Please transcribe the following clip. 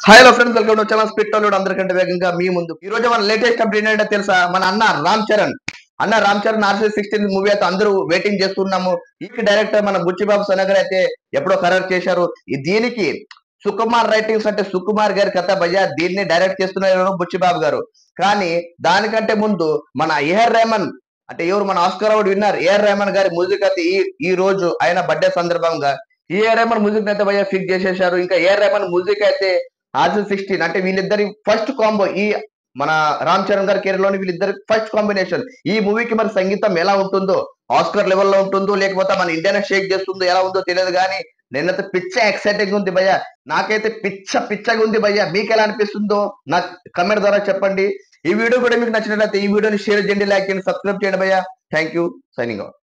Hello friends, welcome to channel spit Tollywood. అందరికంటే వేగంగా మీ ముందు. ఈ రోజు మన లేటెస్ట్ అప్డేట్ ఏంటో తెలుసా? మన రామ్ చరణ్ RC16 మూవీ అయితే అందరూ వెయిటింగ్ చేస్తున్నాము. ఈ డైరెక్టర్ మన బుచ్చిబాబు సనగర్ అయితే ఎప్పుడో ఖరారు చేశారు. దీనికి సుకుమార్ రైటింగ్స్ అంటే సుకుమార్ గారి కథ భయ్యా. దీన్ని డైరెక్ట్ చేస్తున్నారు బుచ్చిబాబు గారు. కానీ దానికంటే ముందు మన ఏఆర్ రెహమాన్ అంటే ఎవరు, మన Oscar award winner AR Rahman గారి మ్యూజిక్ అయితే ఈ రోజు ఆయన బర్త్డే సందర్భంగా ఏఆర్ రెహమాన్ మ్యూజిక్ అయితే భయ్యా ఫిక్స్ చేసేశారు. ఇంకా ఏఆర్ రెహమాన్ మ్యూజిక్ అయితే RC16 అంటే వీళ్ళిద్దరి ఫస్ట్ కాంబో. ఈ మన రామ్ చరణ్ గారి కెరీర్ లోని వీళ్ళిద్దరి ఫస్ట్ కాంబినేషన్. ఈ మూవీకి మరి సంగీతం ఎలా ఉంటుందో, ఆస్కర్ లెవెల్లో ఉంటుందో లేకపోతే మన ఇండియానే షేక్ చేస్తుందో ఎలా ఉందో తెలియదు. కానీ నేనైతే ఎక్సైటింగ్ ఉంది భయ్య. నాకైతే పిచ్చగా ఉంది భయ్య. మీకు ఎలా అనిపిస్తుందో నాకు కమెంట్ ద్వారా చెప్పండి. ఈ వీడియో కూడా మీకు నచ్చినట్లయితే ఈ వీడియోని షేర్ చేయండి, లైక్ చేయండి, సబ్స్క్రైబ్ చేయండి భయ్య. Thank you. Signing out.